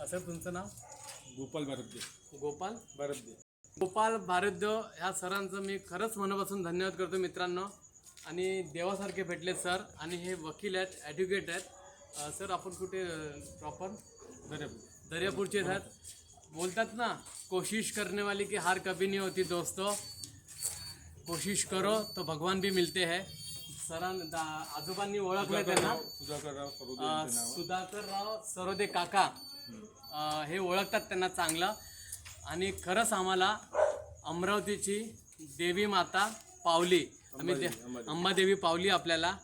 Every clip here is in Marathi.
सर तुमचं नाव? गोपाल भारद्दे. गोपाल भारद्दे. गोपाल भारद्दे ह्या सरांचं मी खरंच मनापासून धन्यवाद करतो मित्रांनो. आणि देवासारखे भेटले सर. आणि हे वकील आहेत, ॲडव्होकेट आहेत. सर आपण कुठे प्रॉपर? दर्यापूरचे आहेत. बोलतात ना, कोशिश करने वाली की हार कभी नहीं होती दोस्तों, कोशिश करो तो भगवान भी मिलते हैं. आजोबांनी ओळखलं त्यांना, सुधाकरराव सरोदे काका हे ओळखतात त्यांना चांगलं. आणि खरंच आम्हाला अमरावतीची देवी माता पावली, आम्ही अंबादेवी पावली आपल्याला.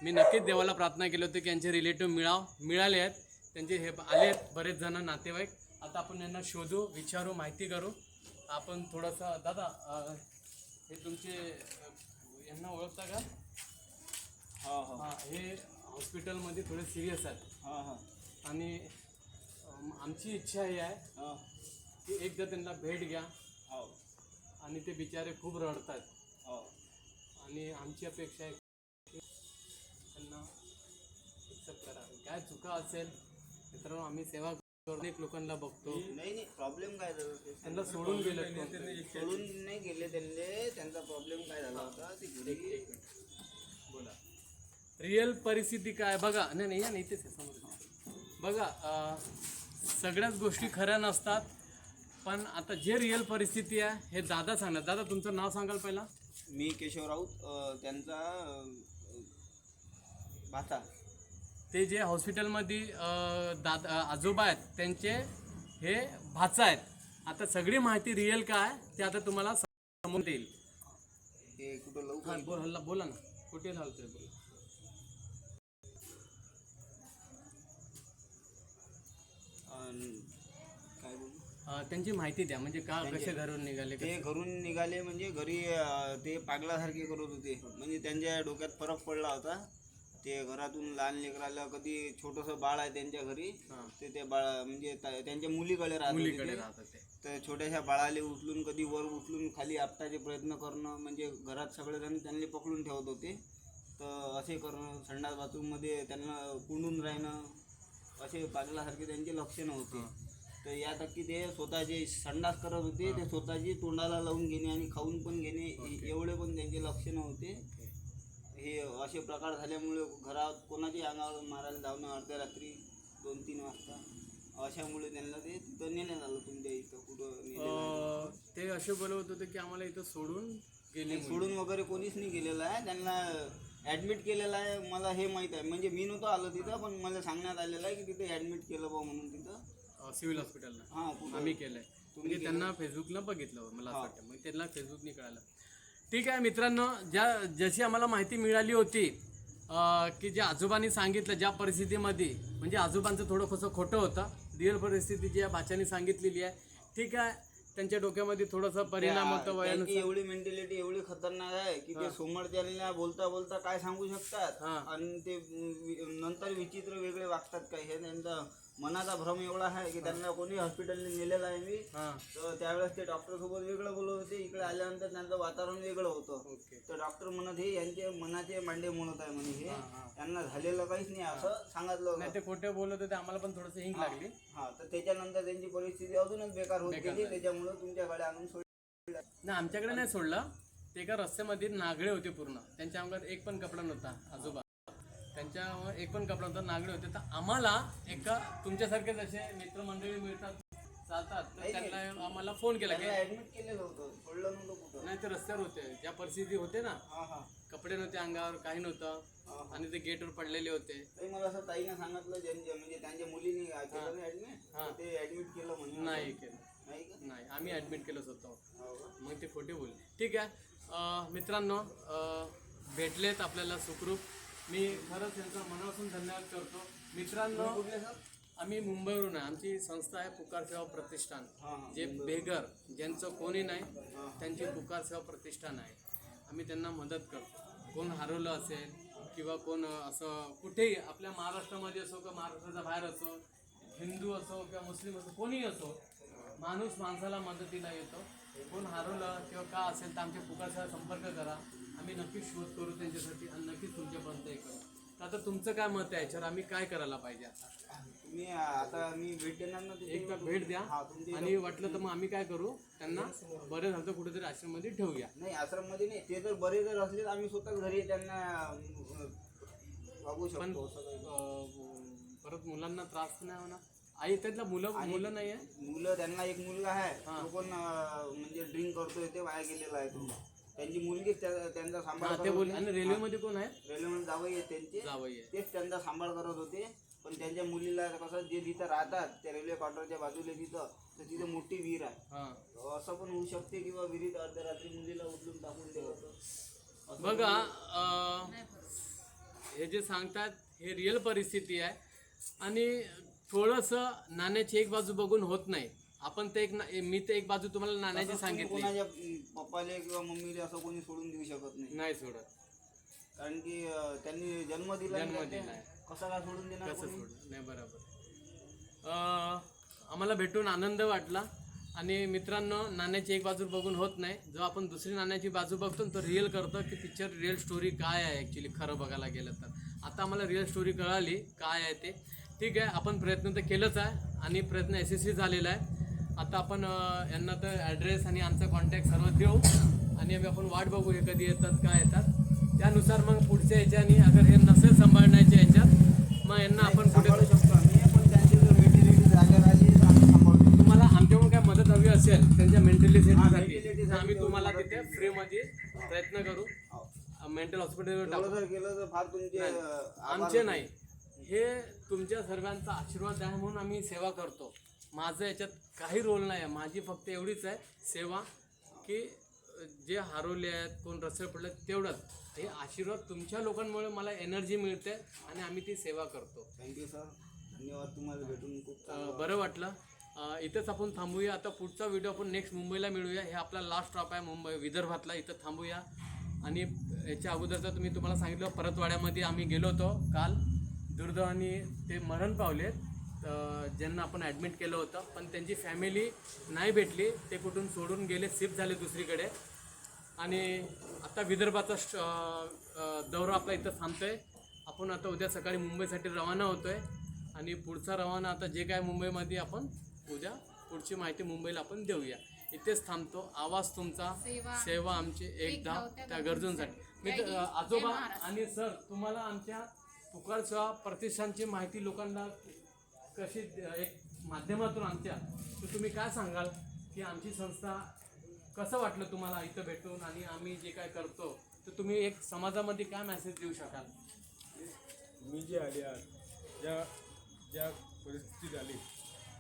मी नक्कीच देवाला प्रार्थना केली होती की यांचे रिलेटिव्ह मिळाले आहेत. त्यांचे हे आले आहेत बरेच जण नातेवाईक. आता आपण यांना शोधू, विचारू, माहिती करू. आपण थोडंसं दादा हे तुमचे यांना ओळखता का? हां, हे हॉस्पिटलमध्ये थोडे सिरियस आहेत. आणि आमची इच्छा ही आहे की एकदा त्यांना भेट घ्या. आणि ते बिचारे खूप रडतात. आणि आमची अपेक्षा आहे की त्यांना एक्सेप्ट करा. काय चुका असेल मित्रांनो, आम्ही सेवा करून अनेक लोकांना बघतो. नाही प्रॉब्लेम काय झाला, त्यांना सोडून गेले, सोडून नाही गेले त्यांना. त्यांचा प्रॉब्लेम काय झाला होता ते एक मिनिट बोला. रिअल परिस्थिती काय बघा. नाही या नाही तेच समोर बघा. सगळ्याच गोष्टी खऱ्या नसतात, पण आता जे रिअल परिस्थिती आहे हे दादा सांगणार. दादा तुमचं नाव सांगाल पहिला? मी केशव राऊत, त्यांचा भाचा. ते जे हॉस्पिटलमध्ये दादा आजोबा आहेत त्यांचे हे भाचा आहेत. आता सगळी माहिती रिअल काय ते आता तुम्हाला समोर येईल. हे कुठं लवकर हल्ला बोला ना, कुठे झालं बोला. काय बोलू, त्यांची माहिती द्या. म्हणजे का कसे घरून निघाले? ते घरून निघाले म्हणजे घरी ते पागलासारखे करत होते. म्हणजे त्यांच्या डोक्यात फरक पडला होता. ते घरातून लहान लेकराला, कधी छोटंसं बाळ आहे त्यांच्या घरी, ते त्या बाळा म्हणजे त्यांच्या मुलीकडे राहतात ते. तर छोट्याशा बाळाला उचलून, कधी वर उचलून खाली आपटायचे प्रयत्न करणं. म्हणजे घरात सगळेजण त्यांना पकडून ठेवत होते. तर असे करणं, संडास बाथरूममध्ये त्यांना कुंडून राहणं, असे पागलासारखे त्यांचे लक्षणं होते. तर या टक्की ते स्वतःचे संडास करत होते, ते स्वतःची तोंडाला लावून घेणे आणि खाऊन पण घेणे, एवढे पण त्यांचे लक्षणं होते. हे असे प्रकार झाल्यामुळे घरात कोणाची अंगावर मारायला धावणं, अर्ध्या रात्री 2-3 वाजता, अशामुळे त्यांना ते तिथं नेण्यात आलं. तुमच्या इथं कुठं ते असे बोलवत होते की आम्हाला इथं सोडून गेले? सोडून वगैरे कोणीच नाही गेलेलं आहे. त्यांना ॲडमिट केलेलं आहे. मला हे माहीत आहे, म्हणजे मी नव्हतं आलो तिथं, पण मला सांगण्यात आलेलं आहे की तिथे ॲडमिट केलं बा म्हणून तिथं सिव्हिल हॉस्पिटलला. हां, आम्ही केलंय. म्हणजे त्यांना फेसबुकला बघितलं मला असं वाटतं. मग त्यांना फेसबुकने कळालं. ठीक आहे मित्रांनो, जशी आम्हाला माहिती मिळाली होती की ज्या आजोबांनी सांगितलं ज्या परिस्थितीमध्ये, म्हणजे आजोबांचं थोडं कसं खोटं होतं. रिअल परिस्थिती जी भाच्याने सांगितलेली आहे. ठीक आहे, त्यांच्या डोक्यामध्ये थोडासा परिणाम होतो वयानुसार. एवढी मेंटॅलिटी एवढी खतरनाक आहे की ते समोरच्याला बोलता बोलता काय सांगू शकतात. आणि ते नंतर विचित्र वेगळे वागतात. काय हे त्यांचा मनाचा भ्रम एवढा आहे की त्यांना कोणी हॉस्पिटलने नेलेलं आहे मी. तर त्यावेळेस ते डॉक्टर सोबत वेगळं बोलत होते. इकडे आल्यानंतर त्यांचं वातावरण वेगळं होतं. तर डॉक्टर म्हणत हे यांचे मनाचे मांडे म्हणत आहे म्हणे, हे त्यांना झालेलं काहीच नाही असं सांगितलं. नाही ते खोटे बोलत होते, आम्हाला पण थोडंसं हिंग लागली. तर त्याच्यानंतर त्यांची परिस्थिती अजूनच बेकार होत गेली. त्याच्यामुळे तुमच्याकडे आणून सोडलं. नाही आमच्याकडे नाही सोडलं. ते एका रस्त्यामध्ये नागळे होते पूर्ण. त्यांच्या अंगात एक पण कपडा नव्हता. आजोबा त्यांच्या एक पण कपडा नव्हता, नागळे होते. तर आम्हाला एका तुमच्यासारखे जसे मित्रमंडळी मिळतात, चालतात, तर त्यांना आम्हाला फोन केला की ॲडमिट केलेलं होतं, सोडलं नव्हतं कुठं. नाही ते रस्त्यावर होते. ज्या परिस्थिती होते ना, कपडे नव्हते अंगावर, काही नव्हतं. आणि ते गेटवर पडलेले होते. मला असं ताईनं सांगितलं, म्हणजे त्यांच्या मुलीने केलं ॲडमिट, ते ॲडमिट केलं म्हणून. नाही केलं, नाही आम्ही ॲडमिट केलं स्वतः. मग ते खोटे बोलले. ठीक आहे मित्रांनो, भेटलेत आपल्याला सुखरूप. मी खरंच त्यांचा मनापासून धन्यवाद करतो. मित्रांनो, आम्ही मुंबईवरून आहे. आमची संस्था आहे पुकार सेवा प्रतिष्ठान. जे बेघर, ज्यांचं कोणी नाही, त्यांची पुकार सेवा प्रतिष्ठान आहे. आम्ही त्यांना मदत करतो. कोण हरवलं असेल किंवा कोण असं कुठेही आपल्या महाराष्ट्रामध्ये असो किंवा महाराष्ट्राच्या बाहेर असो, हिंदू असो किंवा मुस्लिम असो, कोणीही असो, माणूस माणसाला मदतीला येतो. कोण हरवलं किंवा का असेल तर आमच्या पुकार सेवा संपर्क करा. आम्ही नक्कीच शोध करू त्यांच्यासाठी आणि नक्कीच तुमच्यापर्यंत हे करू. तर आता तुमचं काय मत आहे याच्यावर? आम्ही काय करायला पाहिजे आता? तुम्ही आता मी भेट देणार ना तिथे. एकदा भेट द्या हा तुमच्या आणि वाटलं तर मग आम्ही काय करू, त्यांना बरं झालं तर कुठेतरी आश्रममध्ये ठेवूया. नाही आश्रममध्ये नाही, ते जर बरे जर असले तर आम्ही स्वतः घरी त्यांना वागू पण शकतो. असं काही. परत मुलांना त्रास तर नाही होणार. आई त्यातला मुलं नाही आहे. मुलं त्यांना एक मुलगा आहे, तो पण म्हणजे ड्रिंक करतोय, ते बाहेर गेलेला आहे तो. त्यांची मुलगी त्यांचा सांभाळ हा, करत ते बोल. होती. आणि रेल्वेमध्ये कोण आहे? रेल्वेमध्ये जावई आहेत त्यांचे, जावई आहे. तेच त्यांचा सांभाळ करत होते. पण त्यांच्या मुलीला कसं जे तिथं राहतात त्या रेल्वे क्वार्टरच्या बाजूला तिथं, तर तिथे मोठी विहीर आहे. हा असं पण होऊ शकते किंवा विहिरीत अर्ध्या रात्री मुलीला उचलून टाकून द्यावं. बघा, हे जे सांगतात हे रिअल परिस्थिती आहे. आणि थोडंसं नाण्याची एक बाजू बघून होत नाही. आपण ते मी ते एक बाजू तुम्हाला नाण्याची सांगितली. कोणाच्या पप्पाले किंवा मम्मीले असं कोणी सोडून देऊ शकत नाही. नाही सोडत. कारण की त्यांनी जन्म दिला जन्म नाही, दिलाय. कसा काय सोडून देणार कसं कोणी? सोडत नाही. बरोबर. आम्हाला भेटून आनंद वाटला. आणि मित्रांनो, नाण्याची एक बाजू बघून होत नाही. जो आपण दुसरी नाण्याची बाजू बघतो तो रिअल करतो की पिक्चर रिअल स्टोरी काय आहे ॲक्च्युली खरं बघायला गेलं तर. आता आम्हाला रिअल स्टोरी कळाली काय आहे ते. ठीक आहे, आपण प्रयत्न तर केलंच आहे आणि प्रयत्न यशस्वी झालेला आहे. आता आपण यांना तर ॲड्रेस आणि आमचा कॉन्टॅक्ट सर्व देऊ आणि आपण वाट बघू हे कधी येतात काय येतात. त्यानुसार मग पुढच्या ह्याच्यानी अगर हे नसेल सांभाळण्याच्या ह्याच्यात मग यांना आपण कुठे सांभाळू शकतो आम्ही, पण त्यांची जर मेंटॅलिटी जागेवर आली तर आम्ही सांभाळू. तुम्हाला आमच्याकडून काय मदत हवी असेल त्यांच्या मेंटॅलिटीसाठी mentality तर आम्ही तुम्हाला तिथे फ्रीमध्ये प्रयत्न करू. मेंटल हॉस्पिटलवर टाकू. एवढं जर केलं तर फार तुमचे आमचे नाही, हे तुमच्या सर्वांचा आशीर्वाद आहे म्हणून आम्ही सेवा करतो. माझं याच्यात काही रोल नाही आहे. माझी फक्त एवढीच आहे सेवा की जे हरवले आहेत, कोण रस्त्यावर पडले तेवढंच. हे आशीर्वाद तुमच्या लोकांमुळे मला एनर्जी मिळते आणि आम्ही ती सेवा करतो. थँक्यू सर, धन्यवाद. तुम्हाला भेटून खूप बरं वाटलं. इथंच आपण थांबूया. आता पुढचा व्हिडिओ आपण नेक्स्ट मुंबईला मिळूया. हे आपला लास्ट स्टॉप आहे मुंबई विदर्भातला. इथं थांबूया. आणि याच्या अगोदरचं तुम्ही तुम्हाला सांगितलं परतवाड्यामध्ये आम्ही गेलो होतो काल. दुर्दैवाने ते मरण पावलेत, ज्यांना आपण ॲडमिट केलं होतं. पण त्यांची फॅमिली नाही भेटली, ते कुठून सोडून गेले, शिफ्ट झाले दुसरीकडे. आणि आता विदर्भाचा दौरा आपला इथं थांबतो आहे. आपण आता उद्या सकाळी मुंबईसाठी रवाना होतो आहे. आणि पुढचा रवाना आता जे काय मुंबईमध्ये आपण उद्या पुढची माहिती मुंबईला आपण देऊया. इथेच थांबतो. आवाज तुमचा, सेवा आमची, एकदा त्या गरजूंसाठी. मी आजोबा आणि सर, तुम्हाला आमच्या पुकार सेवा प्रतिष्ठानची माहिती लोकांना कशी एक माध्यमातून आमच्या, तर तुम्ही काय सांगाल की आमची संस्था कसं वाटलं तुम्हाला इथं भेटून आणि आम्ही जे काय करतो, तर तुम्ही एक समाजामध्ये काय मेसेज देऊ शकाल? मी जे आले आज ज्या परिस्थितीत आले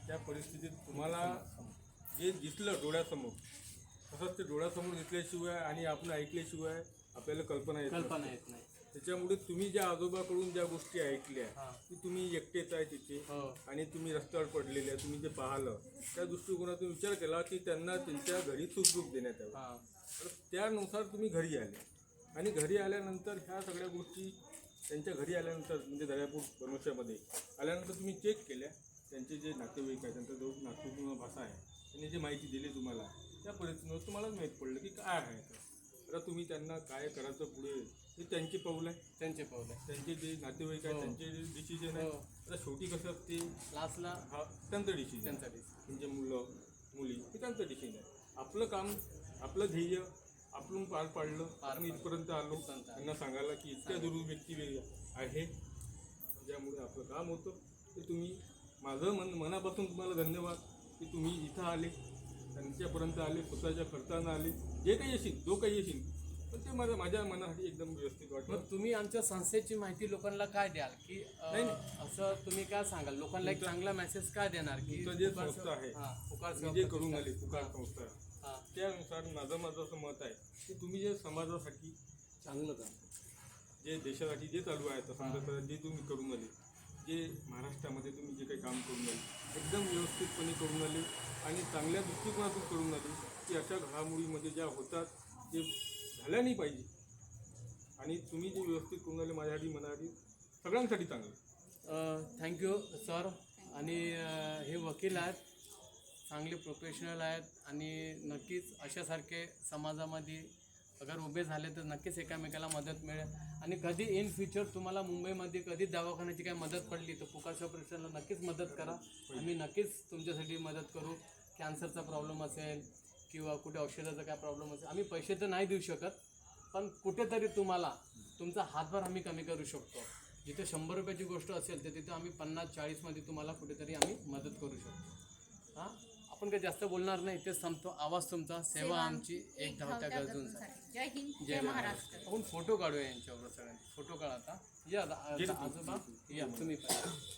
त्या परिस्थितीत तुम्हाला जे दिसलं डोळ्यासमोर, तसंच ते डोळ्यासमोर दिसल्याशिवाय आणि आपण ऐकल्याशिवाय आपल्याला कल्पना येत नाही. त्याच्यामुळे तुम्ही ज्या आजोबाकडून ज्या गोष्टी ऐकल्या की तुम्ही एकटेच आहे तिथे आणि तुम्ही रस्त्यावर पडलेले आहे, तुम्ही जे पाहिलं त्या दृष्टिकोनातून विचार केला की त्यांना त्यांच्या घरी सुखरूप देण्यात यावं. तर त्यानुसार तुम्ही घरी आले आणि घरी आल्यानंतर ह्या सगळ्या गोष्टी त्यांच्या घरी आल्यानंतर म्हणजे दर्यापूर बनवशामध्ये आल्यानंतर तुम्ही चेक केल्या. त्यांचे जे नातेवाईक आहे, त्यांचा जो नातू भाषा आहे, त्यांनी जे माहिती दिली तुम्हाला त्या परिस्थितीवर तुम्हालाच माहीत पडलं की काय आहे. तर तुम्ही त्यांना काय करायचं पुढे हे त्यांचे पाऊल आहे. त्यांचे जे नातेवाईक आहे त्यांचे जे डिसिजन आहे. आता शेवटी कसं असते लास्टला हा त्यांचं डिसिजन, म्हणजे मुलं मुली हे त्यांचं डिसिजन आहे. आपलं काम, आपलं ध्येय आपण पार पाडलं आणि इथपर्यंत आलो. त्यांना सांगायला की इतक्या दुर्मिळ व्यक्ती आहे ज्यामुळे आपलं काम होतं. ते तुम्ही माझं मनापासून तुम्हाला धन्यवाद की तुम्ही इथं आले, त्यांच्यापर्यंत आले, स्वतःच्या खर्चानं आले. जे काही येशील, जो काही येशील, पण ते माझ्या मनासाठी एकदम व्यवस्थित वाटलं. मग तुम्ही आमच्या संस्थेची माहिती लोकांना काय द्याल की असं तुम्ही काय सांगाल लोकांना, एक चांगला मेसेज काय देणार की तुमचं जे संस्था आहे, पुकार तुम्ही जे करून आले पुकार संस्था, त्यानुसार माझं असं मत आहे की तुम्ही जे समाजासाठी चांगलं काम, जे देशासाठी जे चालू आहे, तर समजा जे तुम्ही करून आले, जे महाराष्ट्रामध्ये तुम्ही जे काही काम करून आले एकदम व्यवस्थितपणे करून आले आणि चांगल्या दृष्टिकोनातून करून आले की अशा घडामोडीमध्ये ज्या होतात ते झाल्या नाही पाहिजे. आणि तुम्ही जे व्यवस्थित करून आले माझ्यासाठी मनासाठी सगळ्यांसाठी चांगलं. Thank you sir. आणि हे वकील आहेत, चांगले प्रोफेशनल आहेत आणि नक्कीच अशासारखे समाजामध्ये अगर उभे झाले तर नक्कीच एकामेकाला मदत मिळेल. आणि कधी इन फ्युचर तुम्हाला मुंबईमध्ये कधी दवाखान्याची काही मदत पडली तर पुकारशी ऑपरेशनला नक्कीच मदत करा. आम्ही नक्कीच तुमच्यासाठी मदत करू. कॅन्सरचा प्रॉब्लेम असेल किंवा कुठे औषधाचा काय प्रॉब्लेम असेल, आम्ही पैसे तर नाही देऊ शकत, पण कुठेतरी तुम्हाला तुमचा हातभार आम्ही कमी करू शकतो. जिथे 100 रुपयाची गोष्ट असेल तर तिथे आम्ही 50-40मध्ये तुम्हाला कुठेतरी आम्ही मदत करू शकतो. हां, आपण काही जास्त बोलणार नाही, इथेच थांबतो. आवाज तुमचा, सेवा आमची, एक धावत्या गरजूंसाठी. जय हिंद, जय महाराष्ट्र. आपण फोटो काढूया यांच्याबरोबर सगळ्यांचे. फोटो काढा आता. या आजोबा, या तुम्ही पण.